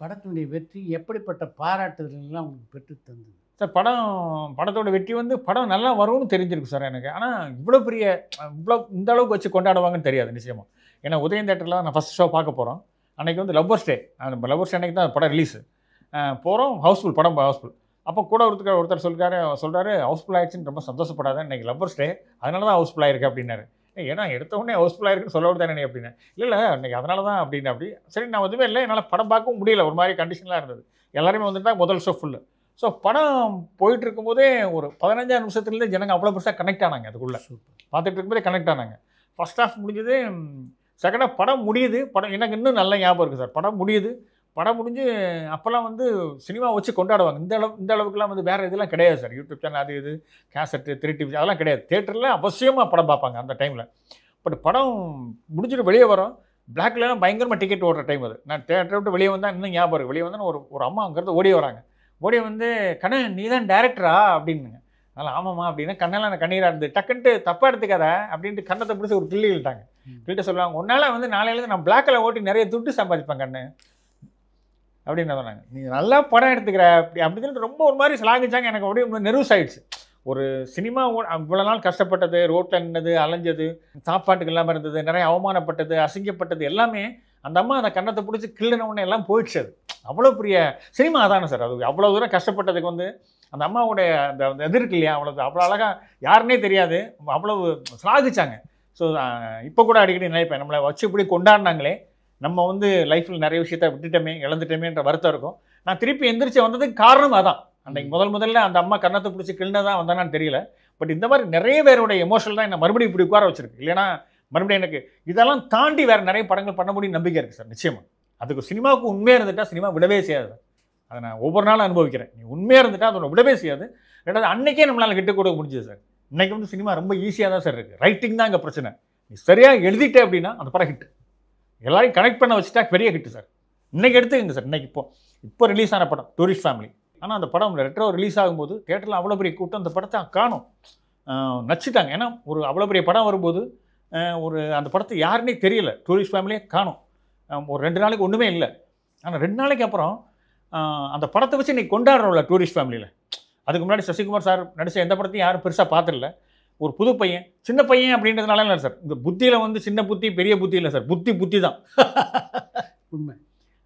படத்தினுடைய வெற்றி எப்படிப்பட்ட பாராட்டுதல்கள்லாம் உங்களுக்கு பெற்று தந்தது? சார் படத்தோட வெற்றி வந்து படம் நல்லா வரும்னு தெரிஞ்சிருக்கு சார் எனக்கு. ஆனால் இவ்வளோ பெரிய இந்த அளவுக்கு வச்சு கொண்டாடுவாங்கன்னு தெரியாது நிச்சயமாக. ஏன்னா உதயம் தேட்டரில் நான் ஃபஸ்ட் ஷோ பார்க்க போகிறோம். அன்றைக்கி வந்து லவ்வர்ஸ் டே. அந்த லவ்வர்ஸ் டே அன்றைக்கி தான் படம் ரிலீஸு. போகிறோம், ஹவுஸ்ஃபுல், படம் ஹவுஸ்ஃபுல். அப்போ கூட ஒருத்தர் சொல்கிறாரு ஹவுஸ்ஃபுல் ஆகிடுச்சின்னு ரொம்ப சந்தோஷப்படாத, இன்றைக்கி லவ்வர்ஸ் டே அதனால தான் ஹவுஸ்ஃபுல் ஆகிருக்கு அப்படின்னாரு. ஏன்னா எடுத்த உடனே ஹவுஸ்ஃபுல் ஆகிருக்குன்னு சொல்ல தானே அப்படின்னு. இல்லை இன்றைக்கி அதனால தான் அப்படி சரி, நான் எதுவுமே இல்லை, என்னால் படம் பார்க்கவும் முடியல, ஒரு மாதிரி கண்டிஷன்லாம் இருந்தது. எல்லாருமே வந்துட்டால் முதல் ஷோ ஃபுல்லு. ஸோ படம் போயிட்டு இருக்கும்போதே ஒரு 15 நிமிஷத்துலேருந்து ஜனங்க அவ்வளோ பெருசாக கனெக்ட் ஆனாங்க. அதுக்குள்ளே பார்த்துட்டு இருக்கும்போதே கனெக்ட் ஆனாங்க. ஃபஸ்ட் ஹாஃப் முடிஞ்சது, செகண்ட் ஹாஃப் படம் முடியுது. படம் எனக்கு இன்னும் நல்ல ஞாபகம் இருக்குது சார். படம் முடிஞ்சு அப்போல்லாம் வந்து சினிமா வச்சு கொண்டாடுவாங்க. இந்த அளவுக்குலாம் வந்து வேறு இதெல்லாம் கிடையாது சார். யூடியூப் சேனல் அது இது கேசட்டு 3 டிவி அதெல்லாம் கிடையாது. தேட்டரில் அவசியமாக படம் பார்ப்பாங்க அந்த டைமில். பட் படம் முடிஞ்சுட்டு வெளியே வரோம். பிளாக்லாம் பயங்கரமாக டிக்கெட் ஓடுற டைம் அது. நான் தேட்டரை விட்டு வெளியே வந்தால் இன்னும் ஞாபகம் இருக்குது. வெளியே வந்தால் ஒரு அம்மா அங்கேருந்து ஓடி வராங்க. ஓடி வந்து கண்ணன் நீ தான் டேரக்டரா அப்படின்னுங்க. அதனால் ஆமாம்மா அப்படின்னா கண்ணெல்லாம் கண்ணீராக இருந்தது. டக்குன்ட்டு தப்பாக எடுத்துக்காத அப்படின்ட்டு கண்ணத்தை பிடிச்சி ஒரு கிள்ளி இழுட்டாங்க. கிட்ட சொல்லுவாங்க, உன்னால் வந்து நாளையிலேருந்து நான் பிளாக்கில் ஓட்டி நிறைய துட்டு சம்பாதிப்பேன் கண்ணு அப்படின்னு சொன்னாங்க. நீ நல்லா படம் எடுத்துக்கிற அப்படி சொல்லிட்டு ரொம்ப ஒரு மாதிரி ஸ்லாகிச்சாங்க. எனக்கு அப்படியே நெர்வஸ் ஆகிடுச்சு. ஒரு சினிமா இவ்வளோ நாள் கஷ்டப்பட்டது, ரோட்டில் நின்னது, அலைஞ்சது, சாப்பாட்டுக்கு இல்லாமல் இருந்தது, நிறைய அவமானப்பட்டது, அசிங்கப்பட்டது எல்லாமே அந்த அம்மா அந்த கண்ணத்தை பிடிச்சி கிள்ளின உடனே எல்லாம் போயிடுச்சு. அது அவ்வளோ பெரிய சினிமா அதானே சார். அது அவ்வளோ தூரம் கஷ்டப்பட்டதுக்கு வந்து அந்த அம்மாவுடைய அந்த இது இருக்கு இல்லையா, அவ்வளோ அழகாக யாருன்னே தெரியாது, அவ்வளவு ஸ்லாகிச்சாங்க. ஸோ இப்போ கூட அடிக்கடி நினைப்பேன், நம்மளை வச்சு இப்படி கொண்டாடினாங்களே, நம்ம வந்து லைஃப்பில் நிறைய விஷயத்த விட்டுட்டோமே, இழந்துட்டோமேன்ற வருத்தம் இருக்கும். நான் திருப்பி எந்திரிச்சு வந்ததுக்கு காரணம் அதான். அன்றைக்கி முதல்ல அந்த அம்மா கண்ணத்தை பிடிச்சி கிள்னதான் வந்தானான்னு தெரியல. பட் இந்த மாதிரி நிறைய பேருடைய எமோஷனல் தான் என்னை மறுபடியும் இப்படி உட்கார வச்சிருக்கு. இல்லைன்னா மறுபடியும் எனக்கு இதெல்லாம் தாண்டி வேறு நிறைய படங்கள் பண்ண முடியும் நம்பிக்கை இருக்குது சார். நிச்சயமாக அதுக்கு சினிமாவுக்கு உண்மையாக இருந்துட்டால் சினிமா விடவே செய்யாது. அதை நான் ஒவ்வொரு நாளும் அனுபவிக்கிறேன். நீ உண்மையாக இருந்துட்டால் அதோட விடவே செய்யாது. ரெண்டாவது அன்றைக்கே நம்மளால் கிட்ட கொடுக்க முடிஞ்சது சார். இன்றைக்கி வந்து சினிமா ரொம்ப ஈஸியாக தான் சார் இருக்குது. ரைட்டிங் தான் இங்கே பிரச்சனை. நீ சரியாக எழுதிட்டே அப்படின்னா அந்த படம் ஹிட்டு. எல்லாரையும் கனெக்ட் பண்ண வச்சுட்டா பெரிய ஹிட்டு சார். இன்றைக்கி எடுத்துக்கங்க சார். இன்றைக்கி இப்போ ரிலீஸ் ஆன படம் டூரிஸ்ட் ஃபேமிலி. ஆனால் அந்த படம் ரெட்ரோ ரிலீஸ் ஆகும்போது தேட்டரில் அவ்வளோ பெரிய கூட்டம் அந்த படத்தை காணும், நச்சுட்டாங்க. ஏன்னா ஒரு அவ்வளோ பெரிய படம் வரும்போது அந்த படத்தை யாருன்னே தெரியல. டூரிஸ்ட் ஃபேமிலியே காணும். ஒரு 2 நாளைக்கு ஒன்றுமே இல்லை. ஆனால் 2 நாளைக்கு அப்புறம் அந்த படத்தை வச்சு இன்றைக்கி கொண்டாடுறோம்ல டூரிஸ்ட் ஃபேமிலியில். அதுக்கு முன்னாடி சசிகுமார் சார் நடித்த எந்த படத்தையும் யாரும் பெருசாக பார்த்துடல. ஒரு புது பையன், சின்ன பையன் அப்படின்றதுனால இல்லை சார். இந்த புத்தியில் வந்து சின்ன புத்தி பெரிய புத்தி இல்லை சார். புத்தி தான் உண்மை.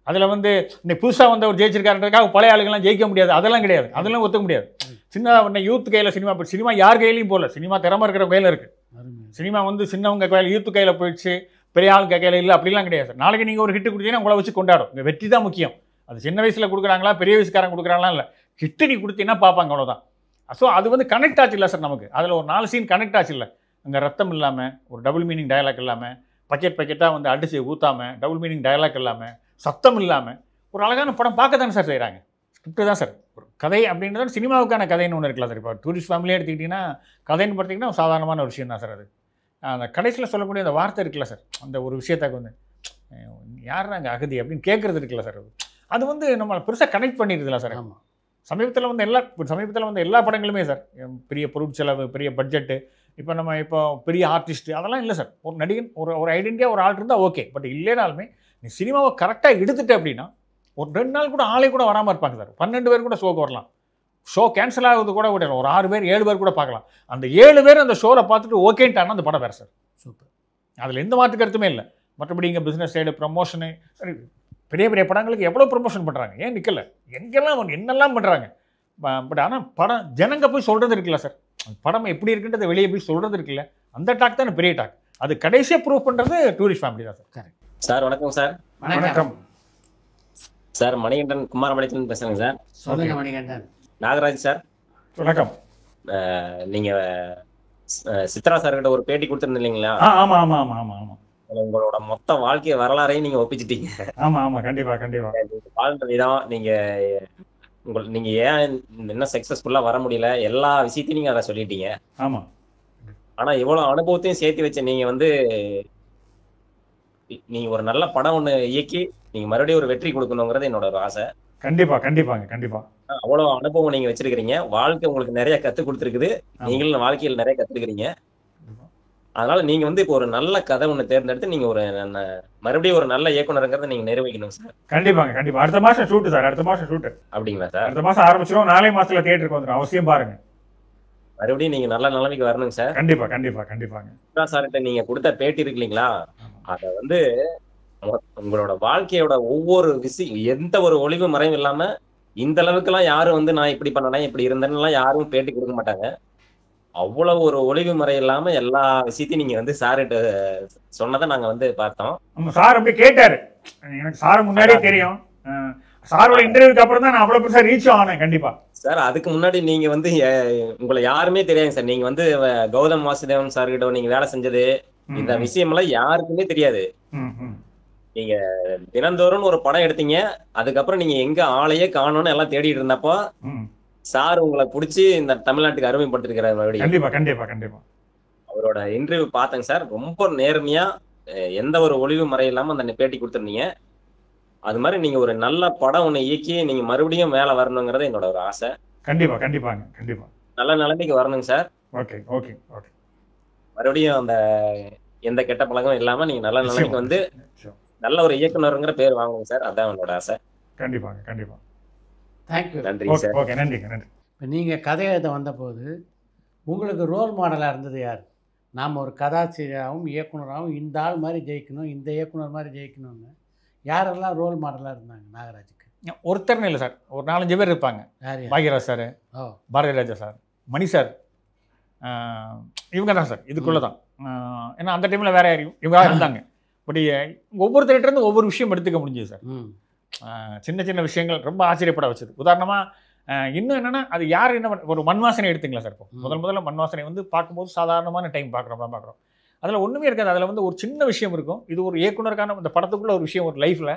அதில் வந்து இன்னைக்கு புதுசாக வந்து ஒரு ஜெயிச்சிருக்காருன்றதுக்காக பழைய ஆளுங்கள்லாம் ஜெயிக்க முடியாது. அதெல்லாம் கிடையாது. அதெல்லாம் ஒத்துக்க முடியாது. சின்ன யூத் கையில் சினிமா யார் கையிலையும் போகல. சினிமா திறமை இருக்கிற கையில் இருக்குது. சினிமா வந்து சின்னவங்க கையில், யூத்து கையில் போயிடுச்சு, பெரிய ஆளுங்க கையில் இல்லை அப்படிலாம் கிடையாது சார். நாளைக்கு நீங்கள் ஒரு ஹிட்டு கொடுத்தீங்கன்னா உங்களை வச்சு கொண்டாடும். இந்த வெற்றி தான் முக்கியம். அது சின்ன வயசில் கொடுக்குறாங்களா பெரிய வயசுக்காரங்க கொடுக்குறாங்களா இல்லை, ஹிட்டு நீ கொடுத்தீங்கன்னா பார்ப்பாங்க, அவ்வளோதான். ஸோ அது வந்து கனெக்ட் ஆச்சு இல்லை சார் நமக்கு. அதில் ஒரு 4 சீன் கனெக்ட் ஆச்சு இல்லை. அங்கே ரத்தம் இல்லாமல், ஒரு டபுள் மீனிங் டயலாக் இல்லாமல், பக்கெட்டாக வந்து அடிச்சு ஊற்றாமல், டபுள் மீனிங் டயலாக் இல்லாமல், சத்தம் இல்லாமல் ஒரு அழகான படம் பார்க்க தானே சார் செய்கிறாங்க. ஸ்கிரிப்ட் தான் சார். ஒரு கதை அப்படின்றது சினிமாவுக்கான கதைன்னு ஒன்று இருக்கலாம் சார். இப்போ டூரிஸ்ட் ஃபேமிலியாக எடுத்துக்கிட்டிங்கன்னா கதைன்னு பார்த்தீங்கன்னா சாதாரணமான ஒரு விஷயம் தான் சார். அது அந்த கடைசியில் சொல்லக்கூடிய அந்த வார்த்தை இருக்குல்ல சார், அந்த ஒரு விஷயத்துக்கு வந்து யார் அங்கே அகதி அப்படின்னு கேட்குறது இருக்குல்ல சார், அது வந்து நம்ம பெருசாக கனெக்ட் பண்ணிடுதுல சார். ஆமாம். சமீபத்தில் வந்து எல்லா படங்களுமே சார் பெரிய பொருட்செலவு, பெரிய பட்ஜெட்டு, இப்போ பெரிய ஆர்டிஸ்ட்டு அதெல்லாம் இல்லை சார். ஒரு நடிகன், ஒரு ஐடென்டிட்டியாக ஒரு ஆள் இருந்தால் ஓகே. பட் இல்லைனாலுமே நீ சினிமாவை கரெக்டாக எடுத்துட்ட அப்படின்னா ஒரு 2 நாள் கூட ஆளே கூட வராமல் இருப்பாங்க சார். 12 பேர் கூட ஷோக்கு வரலாம். ஷோ கேன்சல் ஆகுது கூட விட ஒரு 6 பேர் 7 பேர் கூட பார்க்கலாம். அந்த 7 பேர் அந்த ஷோவில் பார்த்துட்டு ஓகேன்ட்டானா அந்த படம் வேறு சார். சூப்பர். அதில் எந்த மாற்று கருத்துமே இல்லை. மற்றபடி இங்கே பிஸ்னஸ் சைடு ப்ரமோஷனு, சரி பெரிய பெரிய படங்களுக்கு எவ்வளோ ப்ரமோஷன் பண்ணுறாங்க, ஏன் நிற்கலை, எங்கெல்லாம் என்னெல்லாம் பண்ணுறாங்க. பட் ஆனால் படம் ஜனங்க போய் சொல்கிறது இருக்குல்ல சார், படம் எப்படி இருக்குன்றதை வெளியே போய் சொல்கிறது இருக்குல்ல, அந்த டாக் தான் பெரிய டாக். அது கடைசியாக ப்ரூவ் பண்ணுறது டூரிஸ்ட் ஃபேமிலி தான் சார். Correct sir. வணக்கம் சார். வணக்கம் சார். மணிகண்டன் குமாரபாளையத்துலேருந்து பேசுகிறேங்க சார். சொல்லுங்க மணிகண்டன். நாகராஜ் சார் வணக்கம். நீங்கள் சித்ரா சார்கிட்ட ஒரு பேட்டி கொடுத்துருந்தீங்களா? ஆமாம் ஆமாம் ஆமாம் ஆமாம் ஆமாம். உங்களோட மொத்த வாழ்க்கை வரலாறையும் நீங்கள் ஒப்பிச்சிட்டீங்க. ஆமாம் ஆமாம், கண்டிப்பாக கண்டிப்பாக. வாழ்ந்த விதம், நீங்கள் ஏன் இன்னும் சக்ஸஸ்ஃபுல்லாக வர முடியல, எல்லா விஷயத்தையும் நீங்கள் அதை சொல்லிட்டீங்க. ஆமாம். ஆனால் இவ்வளோ அனுபவத்தையும் சேர்த்து வச்ச நீங்கள் வந்து நீங்கள் ஒரு நல்ல படம் ஒன்று இயக்கி நீங்கள் மறுபடியும் ஒரு வெற்றி கொடுக்கணுங்கிறது என்னோட ஒரு ஆசை. கண்டிப்பாக. அவ்வளோ அனுபவம் நீங்கள் வச்சிருக்கிறீங்க. வாழ்க்கை உங்களுக்கு நிறைய கற்றுக் கொடுத்துருக்குது. நீங்களும் வாழ்க்கையில் நிறைய கற்றுக்கிறீங்க. அதனால நீங்க வந்து இப்போ ஒரு நல்ல கதை ஒண்ணு தேர்ந்தெடுத்து நீங்க ஒரு மறுபடியும் ஒரு நல்ல இயக்குனருங்கிறத நீங்க நிரூபிக்கணும் சார். கண்டிப்பாங்க, கண்டிப்பா. அடுத்த மாசம் ஷூட் சார், அடுத்த மாசம் ஷூட். அப்படிங்களா சார்? அடுத்த மாசம் ஆரம்பிச்சிடும், 4 மாசத்துல தியேட்டருக்கு வந்துடும். அவசியம் பாருங்க. மறுபடியும் நீங்க நல்ல நிலைமைக்கு வரணுங்க சார். கண்டிப்பா, கண்டிப்பா, கண்டிப்பாங்க. சார்கிட்ட நீங்க கொடுத்த பேட்டி இருக்கு இல்லைங்களா, அத வந்து உங்களோட வாழ்க்கையோட ஒவ்வொரு விஷயம் எந்த ஒரு ஒளிவு மறைவும் இல்லாம இந்த அளவுக்கு எல்லாம் யாரும் வந்து நான் இப்படி பண்ணேன் இப்படி இருந்தேன்னு யாரும் பேட்டி கொடுக்க மாட்டாங்க. அவ்வளவு ஒரு ஒளிவு முறை இல்லாம எல்லா விஷயத்தையும் நீங்க வந்து சார்கிட்ட சொன்னதை நாங்க வந்து பார்த்தோம். சார் அப்படி கேட்டாரு, எனக்கு சார் முன்னாடியே தெரியும். சாரோட இன்டர்வியூக்கு அப்புறம் தான் நான் அவ்வளவு பெருசா ரீச் ஆனேன். கண்டிப்பா சார். அதுக்கு முன்னாடி நீங்க வந்து உங்களை யாருமே தெரியாது சார். நீங்க வந்து கௌதம் வாசுதேவன் சார் கிட்ட நீங்க வேலை செஞ்சது இந்த விஷயம் எல்லாம் யாருக்குமே தெரியாது. நீங்க தினந்தோறும் ஒரு படம் எடுத்தீங்க, அதுக்கப்புறம் நீங்க எங்க ஆளையே காணோம்னு எல்லாம் தேடிட்டு இருந்தப்போ சார் உங்களை பிடிச்சி இந்த தமிழ்நாட்டுக்கு அருமைப்படுத்திருக்கிறார் மறுபடியும். கண்டிப்பா, கண்டிப்பா, கண்டிப்பா. அவரோட இன்டர்வியூ பார்த்தேங்க சார். ரொம்ப நேர்மையா எந்த ஒரு ஒளிவு முறை இல்லாம அந்த பேட்டி கொடுத்துருந்தீங்க. அது மாதிரி நீங்க ஒரு நல்ல படம் ஒண்ணு இயக்கி நீங்க மறுபடியும் மேல வரணுங்கிறது என்னோட ஒரு ஆசை. கண்டிப்பா, கண்டிப்பாங்க, கண்டிப்பா. நல்ல நிலைமைக்கு வரணுங்க சார். Okay, okay, okay. மறுபடியும் அந்த எந்த கெட்ட பழக்கமும் இல்லாம நீங்க நல்ல நிலைமைக்கு வந்து நல்ல ஒரு இயக்குனருங்கிற பேர் வாங்குங்க சார். அதான் என்னோட ஆசை. கண்டிப்பாங்க, கண்டிப்பா. தேங்க்யூ. நன்றி சார். ஓகே, நன்றிங்க, நன்றி. இப்போ நீங்கள் கதை எழுத வந்தபோது உங்களுக்கு ரோல் மாடலாக இருந்தது யார்? நாம் ஒரு கதாசிரியராகவும் இயக்குனராகவும் இந்த ஆள் மாதிரி ஜெயிக்கணும், இந்த இயக்குனர் மாதிரி ஜெயிக்கணும்னு யாரெல்லாம் ரோல் மாடலாக இருந்தாங்க நாகராஜுக்கு? ஒருத்தர்னு இல்லை சார், ஒரு 4-5 பேர் இருப்பாங்க. யார்? பாக்யராஜ் சார், பாரதி ராஜா சார், மணி சார், இவங்க தான் சார். இதுக்குள்ளே தான். ஏன்னா அந்த டைமில் வேற இவங்க இருந்தாங்க. பட் ஒவ்வொருத்தர்கிட்ட இருந்து ஒவ்வொரு விஷயம் எடுத்துக்க முடிஞ்சது சார். சின்ன சின்ன விஷயங்கள் ரொம்ப ஆச்சரியப்பட வச்சது. உதாரணமாக இன்னும் என்னென்னா, அது யார் என்ன ஒரு மண்வாசனை எடுத்துங்களா சார். இப்போ முதல்ல மண்வாசனை வந்து பார்க்கும்போது சாதாரணமான டைம் பார்க்குறோம். அதில் ஒன்றுமே இருக்காது. அதில் வந்து ஒரு சின்ன விஷயம் இருக்கும். இது ஒரு இயக்குனருக்கான இந்த படத்துக்குள்ள ஒரு விஷயம், ஒரு லைஃப்பில்.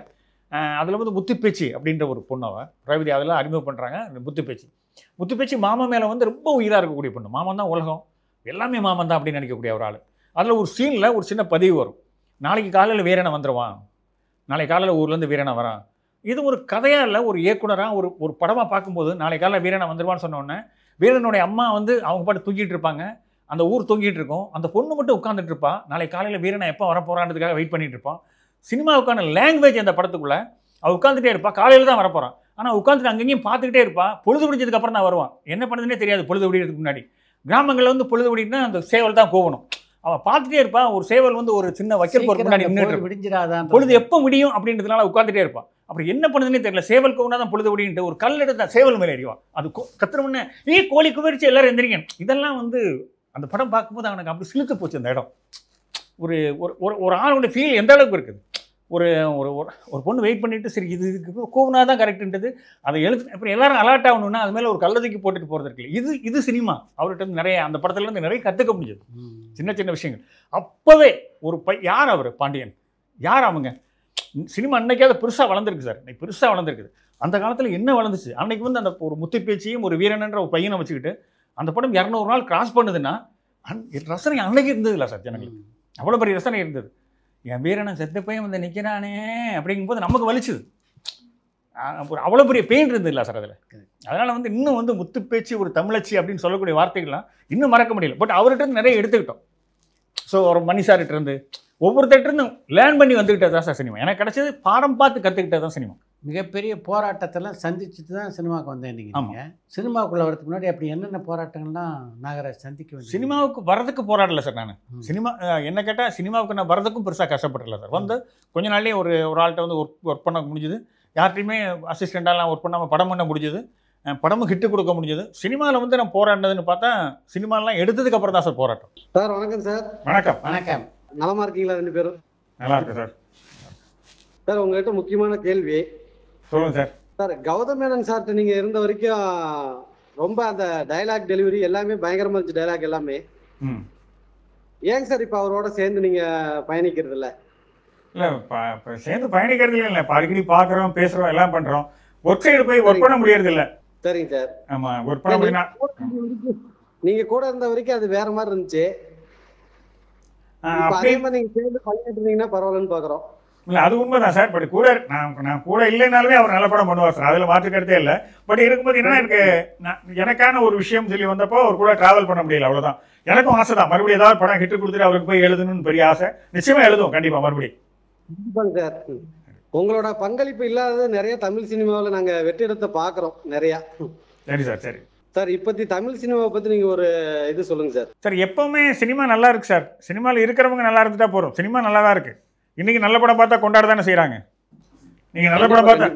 அதில் வந்து முத்துப்பேச்சி அப்படின்ற ஒரு பொண்ணவை ரவிதி அதில் அறிமுகம் பண்ணுறாங்க. முத்துப்பேச்சி மாமன் மேலே வந்து ரொம்ப உயிராக இருக்கக்கூடிய பொண்ணு. மாமன் தான் உலகம், எல்லாமே மாமன் தான் அப்படின்னு நினைக்கக்கூடிய ஒரு ஆள். அதில் ஒரு சீனில் ஒரு சின்ன பதிவு வரும். நாளைக்கு காலையில் வீரனை வந்துடுவான், நாளைக்கு காலையில் ஊர்லேருந்து வீரனை வரான். இது ஒரு கதையாக இல்லை, ஒரு இயக்குனராக ஒரு படமாக பார்க்கும்போது நாளைக்கு காலையில் வீரனை வந்துடுவான்னு சொன்னோடனே வீரனுடைய அம்மா வந்து அவங்க பாட்டு தூங்கிட்டு இருப்பாங்க, அந்த ஊர் தூங்கிட்டு இருக்கும், அந்த பொண்ணு மட்டும் உட்காந்துட்டு இருப்பா. நாளைக்கு காலையில் வீரனை எப்போ வரப்போறான்றதுக்காக வெயிட் பண்ணிட்டு இருப்பான். சினிமாவுக்கான லாங்குவேஜ் அந்த படத்துக்குள்ளே அவள் உட்காந்துட்டே இருப்பாள். காலையில் தான் வரப்போகிறான், ஆனால் உட்காந்துட்டு அங்கேயும் பார்த்துக்கிட்டே இருப்பாள். பொழுது விடிஞ்சதுக்கு அப்புறம் தான் வருவான். என்ன பண்ணுதுன்னே தெரியாது. பொழுது விடியறதுக்கு முன்னாடி கிராமங்களில் வந்து பொழுது விடினா அந்த சேவல் தான் போகணும். அவன் பார்த்துட்டே இருப்பான். ஒரு சேவல் வந்து ஒரு சின்ன வைக்கல் போகிற முன்னாடி நின்றுட்டு விடிஞ்சிடாதான், பொழுது எப்போ முடியும் அப்படின்றதுனால உட்காந்துட்டே இருப்பான். அப்புறம் என்ன பண்ணுதுன்னே தெரியல. சேவல் கோவனா தான் பொழுது விடின்ட்டு ஒரு கல் எடுத்து சேவல் மேலே எறிவான். அது கத்துறமுன்னே கோழி குவிரிச்சு எல்லாரும் எந்திரிங்க. இதெல்லாம் வந்து அந்த படம் பார்க்கும்போது அவனுக்கு அப்படி சிலுத்து போச்சு அந்த இடம். ஒரு ஒரு ஆளோட ஃபீல் எந்த அளவுக்கு இருக்குது. ஒரு ஒரு பொண்ணு வெயிட் பண்ணிட்டு சரி இதுக்கு கோவனா தான் கரெக்டுன்றது அதை எழுத்து. அப்புறம் எல்லாரும் அலர்ட் ஆகணும்னா அது மேலே ஒரு கல்லதுக்கு போட்டுட்டு போகிறது இருக்குல்ல. இது சினிமா. அவர்கிட்ட இருந்து நிறைய அந்த படத்துலேருந்து நிறைய கற்றுக்க முடிஞ்சது. சின்ன சின்ன விஷயங்கள். அப்போவே ஒரு யார் அவர் பாண்டியன், யார் அவங்க? சினிமா அன்னைக்காவது பெருசாக வளர்ந்துருக்கு சார். இன்னைக்கு பெருசாக வளர்ந்துருக்குது. அந்த காலத்தில் என்ன வளர்ந்துச்சு? அன்னைக்கு வந்து அந்த ஒரு முத்துப்பேச்சியும் ஒரு வீரனன்ற ஒரு பையனை வச்சுக்கிட்டு அந்த படம் 200 நாள் கிராஸ் பண்ணுதுன்னா ரசனை அன்னைக்கு இருந்தது இல்லை சார். ஜனங்களுக்கு அவ்வளோ பெரிய ரசனை இருந்தது. என் வீரனை செத்த பையன் வந்து நிற்கிறானே அப்படிங்கும்போது நமக்கு வலிச்சுது. அவ்வளோ பெரிய பெயின் இருந்தது இல்லை சார் அதில். அதனால் வந்து இன்னும் வந்து முத்துப்பேச்சி ஒரு தமிழச்சி அப்படின்னு சொல்லக்கூடிய வார்த்தைகள்லாம் இன்னும் மறக்க முடியல. பட் அவர்கிட்ட நிறைய எடுத்துக்கிட்டோம். ஸோ ஒரு மணி சார்கிட்ட இருந்து ஒவ்வொருத்தர்கிட்ட லேர்ன் பண்ணி வந்துக்கிட்டது தான் சார் சினிமா. எனக்கு கிடைச்சது பாடம் பார்த்து கற்றுக்கிட்டது தான் சினிமா. மிகப்பெரிய போராட்டத்தெல்லாம் சந்திச்சுட்டு தான் சினிமாவுக்கு வந்தேன். நீங்கள் சினிமாவுக்குள்ளே வரதுக்கு முன்னாடி அப்படி என்னென்ன போராட்டங்கள்லாம் நாகராஜ் சந்திக்க வேண்டிய? சினிமாவுக்கு வரதுக்கு போராடல சார். நான் சினிமா என்ன கேட்டால் சினிமாவுக்கு நான் வரதுக்கும் பெருசாக கஷ்டப்பட்டுல சார். வந்து கொஞ்ச நாள்லேயே ஒரு ஆள்கிட்ட வந்து ஒர்க் பண்ண முடிஞ்சுது. யார்ட்டையுமே அசிஸ்டண்ட்டாலாம் ஒர்க் பண்ணாமல் படம் பண்ண முடிஞ்சது. படமும் ஹிட்டு கொடுக்க முடிஞ்சது. சினிமாவில் வந்து நான் போராடினதுன்னு பார்த்தா சினிமாலாம் எடுத்ததுக்கு அப்புறம் தான் சார் போராட்டம். சார் வணக்கம் சார். வணக்கம். வணக்கம். நலமா இருக்கீங்களா? 2 பேரும் நல்லா இருக்கு சார். சார் உங்ககிட்ட முக்கியமான கேள்வி. சொல்லுங்க சார். சார் கௌதம் மேனன் சார்ட்ட நீங்க இருந்த வரைக்கும் ரொம்ப அந்த டயலாக் டெலிவரி எல்லாமே பயங்கரமா இருந்துச்சு. டயலாக் எல்லாமே ஏங்க சார் இப்போ அவரோட சேர்ந்து நீங்க பயணிக்கிறது இல்லை? இல்லை இப்போ சேர்ந்து பயணிக்கிறது இல்லை. இப்போ அடிக்கடி பார்க்குறோம், பேசுகிறோம், எல்லாம் பண்ணுறோம். ஒர்க் சைடு போய் ஒர்க் பண்ண முடியறது இல்லை. சரிங்க சார். ஆமாம், ஒர்க் பண்ண முடியும்னா நீங்க கூட இருந்த வரைக்கும் அது வேற மாதிரி இருந்துச்சு. அதே மாதிரி நீங்க சேர்ந்து பண்ணிட்டு இருந்தீங்கன்னா பரவாயில்லன்னு பாக்குறோம். இல்லை அது உண்மைதான் சார். பட் கூட நான் கூட இல்லைனாலுமே அவர் நல்ல படம் பண்ணுவார் சார், அதில் மாற்றுக்கிறதே இல்லை. பட் இருக்கும்போது என்னன்னா எனக்கான ஒரு விஷயம் சொல்லி வந்தப்போ அவர் கூட டிராவல் பண்ண முடியல, அவ்வளோதான். எனக்கும் ஆசை தான் மறுபடியும் ஏதாவது படம் ஹிட்டு கொடுத்துட்டு அவருக்கு போய் எழுதணும்னு பெரிய ஆசை. நிச்சயமாக எழுதுவோம் கண்டிப்பாக மறுபடியும். சார் உங்களோட பங்களிப்பு இல்லாத நிறைய தமிழ் சினிமாவில் நாங்கள் வெற்றிடத்தை பார்க்குறோம் நிறையா. சரி சார். சரி சார் இப்போத்தி தமிழ் சினிமாவை பற்றி நீங்கள் ஒரு இது சொல்லுங்கள் சார். சார் எப்போவுமே சினிமா நல்லா இருக்கு சார். சினிமாவில் இருக்கிறவங்க நல்லா இருந்துட்டா போகிறோம். சினிமா நல்லா தான் இருக்குது. இன்றைக்கி நல்ல படம் பார்த்தா கொண்டாட தானே செய்கிறாங்க. நீங்கள் நல்ல படம் பார்த்தா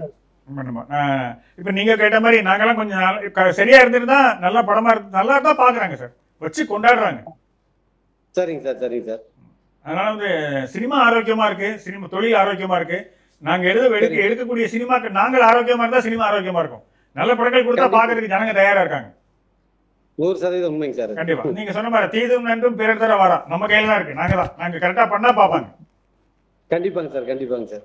இப்போ நீங்கள் கேட்ட மாதிரி நாங்கள்லாம் கொஞ்சம் சரியாக இருந்திருந்தா நல்ல படமாக நல்லா இருந்தால் பார்க்குறாங்க சார், வச்சு கொண்டாடுறாங்க. சரிங்க சார். சரிங்க சார். அதனால் வந்து சினிமா ஆரோக்கியமாக இருக்குது, சினிமா தொழில் ஆரோக்கியமாக இருக்குது. நாங்கள் எடுக்கக்கூடிய சினிமாக்கு நாங்கள் ஆரோக்கியமாக இருந்தால் சினிமா ஆரோக்கியமாக இருக்கும். நல்ல படங்கள் கொடுத்தா பார்க்கறதுக்கு ஜனங்க தயாராக இருக்காங்க. 100% உண்மைங்க சார். கண்டிப்பாக நீங்கள் சொன்ன மாதிரி தீதும் நன்றும் பிறர் தர வரா நம்ம கையில் தான் இருக்குது. நாங்கள் கரெக்டாக பண்ணால் பார்ப்பாங்க. கண்டிப்பாங்க சார். கண்டிப்பாங்க சார்.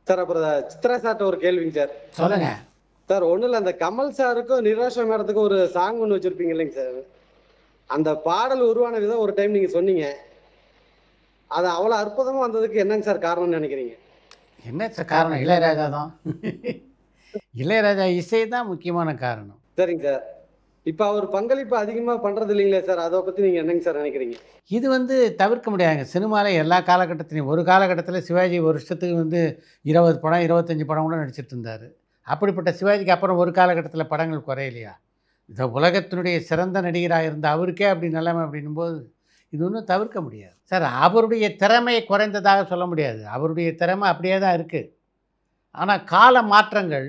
சார் அப்புறம் சித்ரா சார்ட்ட ஒரு கேள்விங்க சார். சொல்லுங்க சார். ஒன்றும் இல்லை, அந்த கமல் சாருக்கும் நிராஷா மேடத்துக்கும் ஒரு சாங் ஒன்று வச்சுருப்பீங்க இல்லைங்க சார். அந்த பாடல் உருவான விதம் ஒரு டைம் நீங்கள் சொன்னீங்க. அது அவ்வளோ அற்புதமாக வந்ததுக்கு என்னங்க சார் காரணம்னு நினைக்கிறீங்க? என்ன சார் காரணம்? இளையராஜா தான். இளையராஜா இசை தான் முக்கியமான காரணம். சரிங்க சார். இப்போ அவர் பங்களிப்பு அதிகமாக பண்ணுறது இல்லைங்களே சார், அதை பற்றி நீங்கள் என்னங்க சார் நினைக்கிறீங்க? இது வந்து தவிர்க்க முடியாதுங்க. சினிமாவில் எல்லா காலகட்டத்திலையும் ஒரு காலகட்டத்தில் சிவாஜி ஒரு வருஷத்துக்கு 20 படம் 25 படம் கூட நடிச்சிட்டு இருந்தார். அப்படிப்பட்ட சிவாஜிக்கு அப்புறம் ஒரு காலகட்டத்தில் படங்கள் குறையிலையா? இந்த உலகத்தினுடைய சிறந்த நடிகராக இருந்த அவருக்கே அப்படி நிலைமை அப்படின்னும்போது இது ஒன்றும் தவிர்க்க முடியாது சார். அவருடைய திறமை குறைந்ததாக சொல்ல முடியாது. அவருடைய திறமை அப்படியே தான் இருக்குது. ஆனால் கால மாற்றங்கள்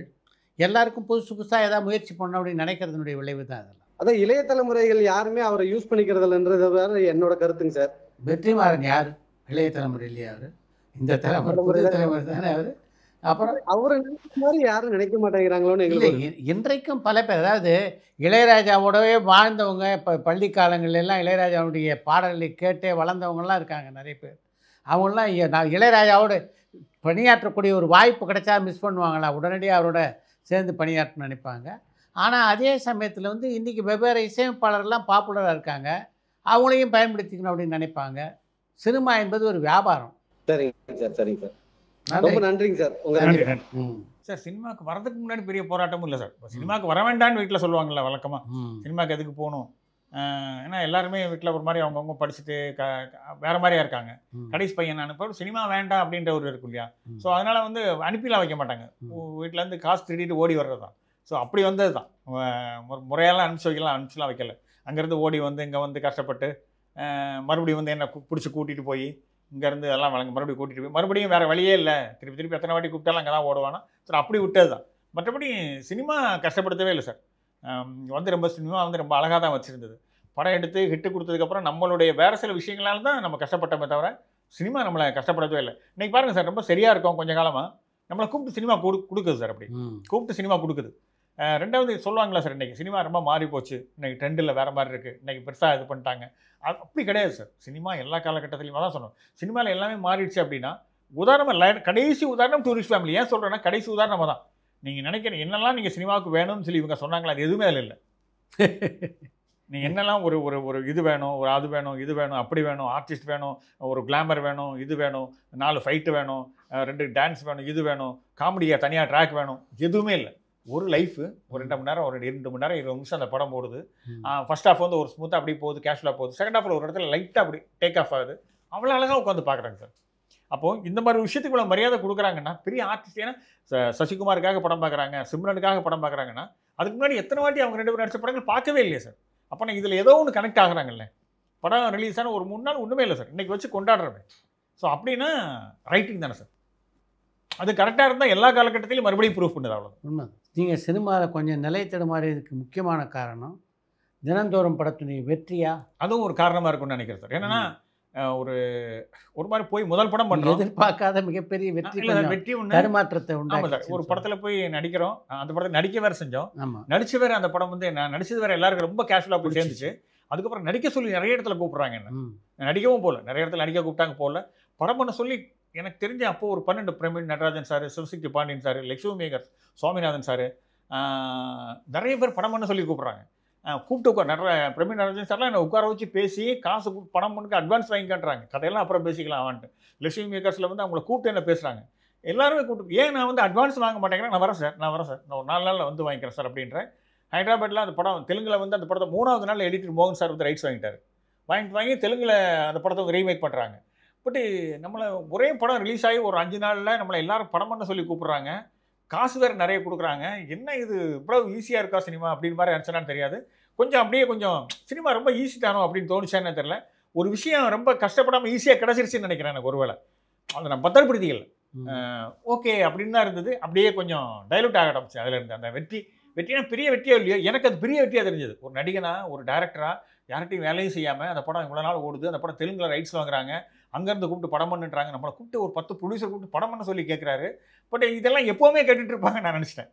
எல்லாருக்கும் புதுசு புதுசாக ஏதாவது முயற்சி பண்ணணும் அப்படின்னு நினைக்கிறதுனுடைய விளைவு தான் அதெல்லாம். அதான் இளைய தலைமுறைகள் யாருமே அவரை யூஸ் பண்ணிக்கிறதில்லன்றது வேற என்னோட கருத்துங்க சார். வெற்றிமாறன் யார்? இளைய தலைமுறை இல்லையா அவர்? இந்த தலைமுறை புதிய தலைமுறை தானே அவர். அப்புறம் அவரை நினைக்கிற மாதிரி யாரும் நினைக்க மாட்டேங்கிறாங்களோன்னு இல்லை, எங்களுக்கு. இன்றைக்கும் பல பேர், அதாவது இளையராஜாவோடவே வாழ்ந்தவங்க, இப்போ பள்ளி காலங்கள்லாம் இளையராஜாவுடைய பாடல்களை கேட்டே வளர்ந்தவங்கலாம் இருக்காங்க நிறைய பேர். அவங்களாம் நான் இளையராஜாவோட பணியாற்றக்கூடிய ஒரு வாய்ப்பு கிடைச்சா மிஸ் பண்ணுவாங்களா? உடனடியாக அவரோட சேர்ந்து பணியாற்ற நினைப்பாங்க. ஆனால் அதே சமயத்தில் இன்றைக்கி வெவ்வேறு இசையமைப்பாளர்லாம் பாப்புலராக இருக்காங்க, அவங்களையும் பயன்படுத்திக்கணும் அப்படின்னு நினைப்பாங்க. சினிமா என்பது ஒரு வியாபாரம். சரிங்க சார். சரிங்க சார். நன்றி. ரொம்ப நன்றிங்க சார். நன்றி. ம் சார் சினிமாவுக்கு வரதுக்கு முன்னாடி பெரிய போராட்டமும் இல்லை சார். இப்போ சினிமாவுக்கு வர வேண்டான்னு வீட்டில் சொல்லுவாங்கள்ல வழக்கமாக. ம் சினிமாவுக்கு எதுக்கு போகணும்? ஏன்னா எல்லாருமே வீட்டில் ஒரு மாதிரி அவங்கவுங்க படிச்சுட்டு வேறு மாதிரியா இருக்காங்க. ம் கடைசி பையன் அனுப்ப சினிமா வேண்டாம் அப்படின்ற ஒரு இருக்கும் இல்லையா? ம். ஸோ அதனால் அனுப்பிலாம் வைக்க மாட்டாங்க. வீட்டிலேருந்து காசு திருடிட்டு ஓடி வர்றது தான். ஸோ அப்படி வந்தது தான். முறையெல்லாம் அனுப்பிச்சுலாம் வைக்கல. அங்கேருந்து ஓடி இங்கே கஷ்டப்பட்டு மறுபடியும் என்ன பிடிச்சி கூட்டிகிட்டு போய் இங்கேருந்து எல்லாம் மறுபடியும் கூட்டிகிட்டு போய் மறுபடியும் வேறு வழியே இல்லை, திருப்பி எத்தனை வாட்டி கூப்பிட்டாலும் அங்கே தான் ஓடுவானா. ஸோ அப்படி விட்டது தான். மற்றபடி சினிமா கஷ்டப்படுத்தவே இல்லை சார். சினிமா ரொம்ப அழகாக தான் வச்சுருந்தது. படம் எடுத்து ஹிட்டு கொடுத்ததுக்கப்புறம் நம்மளுடைய வேறு சில விஷயங்களால தான் நம்ம கஷ்டப்பட்டோமே தவிர சினிமா நம்மளை கஷ்டப்படவே இல்லை. இன்றைக்கி பாருங்கள் சார், ரொம்ப சரியாக இருக்கும். கொஞ்சம் காலமாக நம்மளை கூப்பிட்டு சினிமா கொடுக்குது சார். அப்படி கூப்பிட்டு சினிமா கொடுக்குது. ரெண்டாவது சொல்லுவாங்களா சார், இன்றைக்கி சினிமா ரொம்ப மாறி போச்சு, இன்றைக்கி ட்ரெண்டில் வேறு மாதிரி இருக்குது, இன்றைக்கி பெருசாக இது பண்ணிட்டாங்க. அப்படி கிடையாது சார். சினிமா எல்லா காலகட்டத்திலையுமே தான் சொன்னோம். சினிமாவில் எல்லாமே மாறிடுச்சு அப்படின்னா உதாரணமாக கடைசி உதாரணம் டூரிஸ்ட் ஃபேமிலி. ஏன் சொல்கிறேன்னா கடைசி உதாரணமாக தான். நீங்கள் நினைக்கிற என்னெல்லாம் நீங்கள் சினிமாவுக்கு வேணும்னு சொல்லி இவங்க சொன்னாங்களா, அது எதுவுமே அதில் இல்லை. நீங்கள் என்னெல்லாம் ஒரு இது வேணும், ஒரு அது வேணும், இது வேணும், அப்படி வேணும், ஆர்டிஸ்ட் வேணும், ஒரு கிளாமர் வேணும், இது வேணும், 4 ஃபைட்டு வேணும், 2 டான்ஸ் வேணும், இது வேணும், காமெடியாக தனியாக ட்ராக் வேணும், எதுவுமே இல்லை. ஒரு லைஃபு ஒரு 2 மணி நேரம், ஒரு 2 மணி நேரம் 20 நிமிஷம் அந்த படம் போடுது. ஃபர்ஸ்ட் ஹாஃப் ஒரு ஸ்மூத்தாக அப்படி போகுது, கேஷுவலாக போகுது. செகண்ட் ஹாஃபில் ஒரு இடத்துல லைட்டாக அப்படி டேக் ஆஃப் ஆகுது. அவ்வளோ அழகாக உட்காந்து பார்க்குறாங்க சார். அப்போது இந்த மாதிரி விஷயத்துக்கு இவ்வளோ மரியாதை கொடுக்குறாங்கன்னா பெரிய ஆர்டிஸ்ட். ஏன்னா சசிகுமாருக்காக படம் பார்க்குறாங்க, சிம்ரனுக்காக படம் பார்க்குறாங்கன்னா அதுக்கு முன்னாடி எத்தனை வாட்டி அவங்க 2 பேரும் நடிச்ச படங்கள் பார்க்கவே இல்லையே சார். அப்போ நான் இதில் ஏதோ ஒன்று கனெக்ட் ஆகுறாங்கல்ல. படம் ரிலீஸ் ஆன ஒரு 3 நாள் ஒன்றுமே இல்லை சார், இன்றைக்கி வச்சு கொண்டாடுறேன். ஸோ அப்படின்னா ரைட்டிங் தானே சார். அது கரெக்டாக இருந்தால் எல்லா காலகட்டத்திலையும் மறுபடியும் ப்ரூஃப் பண்ணுது. அவ்வளோ உண்மை. நீங்கள் சினிமாவில் கொஞ்சம் நிலை தடுமாறியதுக்கு முக்கியமான காரணம் தினந்தோறும் படத்துடைய வெற்றியா? அதுவும் ஒரு காரணமாக இருக்கும்னு நினைக்கிறேன் சார். என்னன்னா ஒரு மாதிரி போய் முதல் படம் பண்ணுறோம், எதிர்பார்க்காத மிகப்பெரிய வெற்றி வெற்றி ஒன்று தடுமாற்றத்தை ஆமாம் சார். ஒரு படத்தில் போய் நடிக்கிறோம், அந்த படத்தை நடிக்க வேறு செஞ்சோம். ஆமாம், நடிச்சு வேறு அந்த படம் நான் நடிச்சது வேறு எல்லாருக்கும் ரொம்ப கேஷுவலாக போய் சேர்ந்துச்சு. அதுக்கப்புறம் நடிக்க சொல்லி நிறைய இடத்துல கூப்பிட்றாங்க. என்ன நடிக்கவும் போகல, நிறைய இடத்துல நடிக்க கூப்பிட்டாங்க போகல. படம் பண்ண சொல்லி எனக்கு தெரிஞ்ச அப்போது ஒரு 12 பிரமிழ் நடராஜன் சார், சிவசக்தி பாண்டியன் சார், லக்ஷ்மி மேகர், சுவாமிநாதன் சார், நிறைய பேர் படம் பண்ண சொல்லி கூப்பிட்றாங்க. கூப்பிட்டு பிரவீன் நடராஜன் சார்லாம் என்னை உட்கார வச்சு பேசி காசு பணம் பண்ணுக்கு அட்வான்ஸ் வாங்கிக்கன்றாங்க, கதையெல்லாம் அப்புறம் பேசிக்கலாம் அவன்ட்டு. லட்சுமி மேக்கர்ஸில் வந்து அவங்கள கூப்பிட்டு என்ன பேசுகிறாங்க, எல்லாருமே கூப்பிட்டு. ஏன் நான் வந்து அட்வான்ஸ் வாங்க மாட்டேங்கிறேன், நான் வரேன் சார் நான் ஒரு 4 நாளில் வந்து வாங்கிக்கிறேன் சார் அப்படின்றேன். ஹைதராபாத்தில் அந்த படம் தெலுங்கில் வந்து அந்த படத்தை 3வது நாள் எடிட்டர் மோகன் சார் வந்து ரைட்ஸ் வாங்கி தெலுங்கில் அந்த படத்தை ரீமேக் பண்ணுறாங்க. பட் நம்மளை ஒரே படம் ரிலீஸ் ஆகி ஒரு 5 நாளில் நம்மளை எல்லாரும் படம் பண்ண சொல்லி கூப்பிட்றாங்க, காசு வேறு நிறைய கொடுக்குறாங்க. என்ன இது இவ்வளோ ஈஸியாக இருக்கா சினிமா அப்படின்னு மாதிரி நினச்சனான்னு தெரியாது. கொஞ்சம் சினிமா ரொம்ப ஈஸி தானோ அப்படின்னு தோணுச்சான்னு தெரியல. ஒரு விஷயம் ரொம்ப கஷ்டப்படாமல் ஈஸியாக கிடச்சிருச்சுன்னு நினைக்கிறேன் எனக்கு. ஒருவேளை அதை நான் பத்திரப்படுத்திக்கல, ஓகே அப்படின்னு தான் இருந்தது. அப்படியே கொஞ்சம் டைலூட் ஆக ஆரம்பிச்சு அதில் இருந்து. அந்த வெற்றினா பெரிய வெற்றியோ இல்லையோ, எனக்கு அது பெரிய வெற்றியாக தெரிஞ்சது. ஒரு நடிகனா ஒரு டேரக்டராக யார்கிட்டையும் வேலையும் செய்யாமல் அந்த படம் இவ்வளோ நாள் ஓடுது, அந்த படம் தெலுங்கில் ரைட்ஸ் வாங்குறாங்க, அங்கேருந்து கூப்பிட்டு படம் பண்ணுறாங்க, நம்மளை கூப்பிட்டு ஒரு 10 ப்ரொடியூசர் கூப்பிட்டு படம் பண்ண சொல்லி கேட்குறாரு. பட் இதெல்லாம் எப்போவுமே கேட்டுட்டு இருப்பாங்க நான் நினச்சிட்டேன்.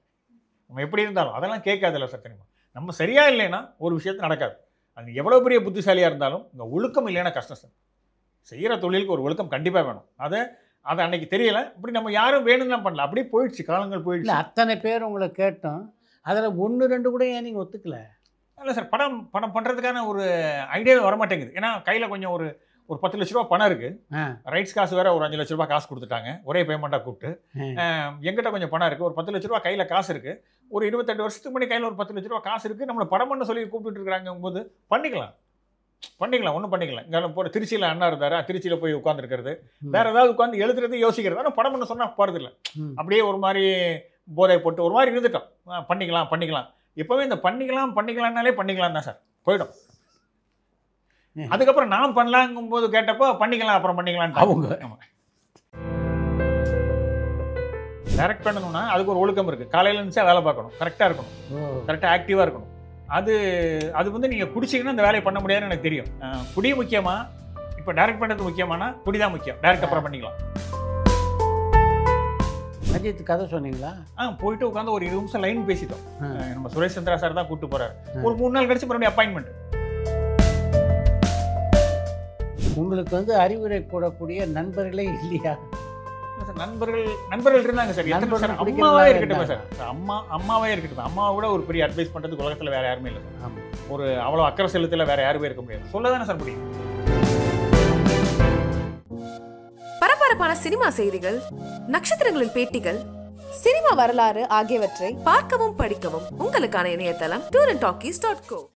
நம்ம எப்படி இருந்தாலும் அதெல்லாம் கேட்காதில்ல சத்தியமா. நம்ம சரியாக இல்லைன்னா ஒரு விஷயத்து நடக்காது. அது எவ்வளோ பெரிய புத்திசாலியாக இருந்தாலும் இந்த ஒழுக்கம் இல்லைன்னா கஷ்டம் சார். செய்கிற தொழிலுக்கு ஒரு ஒழுக்கம் கண்டிப்பாக வேணும். அதை அன்னைக்கு தெரியலை. இப்படி நம்ம யாரும் வேணும்னு தான் பண்ணல, அப்படியே போயிடுச்சு, காலங்கள் போயிடுச்சு. இல்லை அத்தனை பேர் உங்களை கேட்டோம், அதில் 1 2 கூட ஏன் நீங்கள் ஒத்துக்கல? இல்லை சார், படம் பண்ணுறதுக்கான ஒரு ஐடியாவே வரமாட்டேங்குது. ஏன்னா கையில் கொஞ்சம் ஒரு 10 லட்ச ரூபா பணம் இருக்குது, ரைட்ஸ் காசு வேறு ஒரு 5 லட்ச ரூபா காசு கொடுத்துட்டாங்க ஒரே பேமெண்ட்டாக கூப்பிட்டு. எங்கிட்ட கொஞ்சம் பணம் இருக்குது, ஒரு 10 லட்ச ரூபா கையில் காசு இருக்குது, ஒரு 28 வருஷத்துக்கு முன்னாடி கையில் ஒரு 10 லட்ச ரூபா காசு இருக்குது, நம்மளை படம் பண்ண சொல்லி கூப்பிட்டு இருக்கிறாங்க போது பண்ணிக்கலாம் ஒன்றும் பண்ணிக்கலாம். இங்கே போகிற திருச்சியில் அண்ணா இருந்தார், திருச்சியில் போய் உட்காந்துருக்கிறது, வேறு ஏதாவது உட்காந்து எழுதுறது யோசிக்கிறது. ஆனால் படம் பண்ண சொன்னால் போகிறதில்ல, அப்படியே ஒரு மாதிரி போதை போட்டு ஒரு மாதிரி இருந்துட்டோம். பண்ணிக்கலாம் எப்போவே இந்த பண்ணிக்கலாம்னாலே பண்ணிக்கலாம் தான் சார் போயிடும். அதுக்கப்புறம் நான் பண்ணலாங்கும் போது கேட்டப்போ பண்ணிக்கலாம் அப்புறம் பண்ணிக்கலாம். அவங்க டைரக்ட் பண்ணணும்னா அதுக்கு ஒரு ஒழுக்கம் இருக்குது. காலையில் இருந்துச்சா வேலை பார்க்கணும், கரெக்டாக இருக்கணும், கரெக்டாக ஆக்டிவாக இருக்கணும். அது வந்து நீங்கள் குடிச்சிங்கன்னா அந்த வேலையை பண்ண முடியாதுன்னு எனக்கு தெரியும். குடி முக்கியமா, இப்போ டைரக்ட் பண்ணுறது முக்கியமானா குடி தான் முக்கியம், டைரக்ட் அப்புறம் பண்ணிக்கலாம். அஜித் கதை சொன்னீங்களா? போயிட்டு உட்காந்து ஒரு 20 நிமிஷம் லைன் பேசிட்டோம். நம்ம சுரேஷ் சந்திரா சார் தான் கூப்பிட்டு போகிறார். ஒரு 3 நாள் கழிச்சு மறுபடியும் அப்பாயின்மெண்ட். உங்களுக்கு வந்து அறிவுரை கூடக்கூடிய நண்பர்களே இல்லையா? நண்பர்கள் இருந்தாங்க சார். அம்மாவே இருக்கட்டும் சார், அம்மாவே இருக்கட்டும். அம்மாவை விட ஒரு பெரிய அட்வைஸ் பண்ணுறதுக்கு உலகத்தில் வேறு யாருமே இல்லை சார். ஒரு அவ்வளோ அக்கறை செலுத்தல வேறு யாருமே இருக்க முடியாது. சொல்ல தானே சார் முடியும். பரபரப்பான சினிமா செய்திகள், நட்சத்திரங்களின் பேட்டிகள், சினிமா வரலாறு ஆகியவற்றை பார்க்கவும் படிக்கவும் உங்களுக்கான இணையதளம் tourantalkies.co.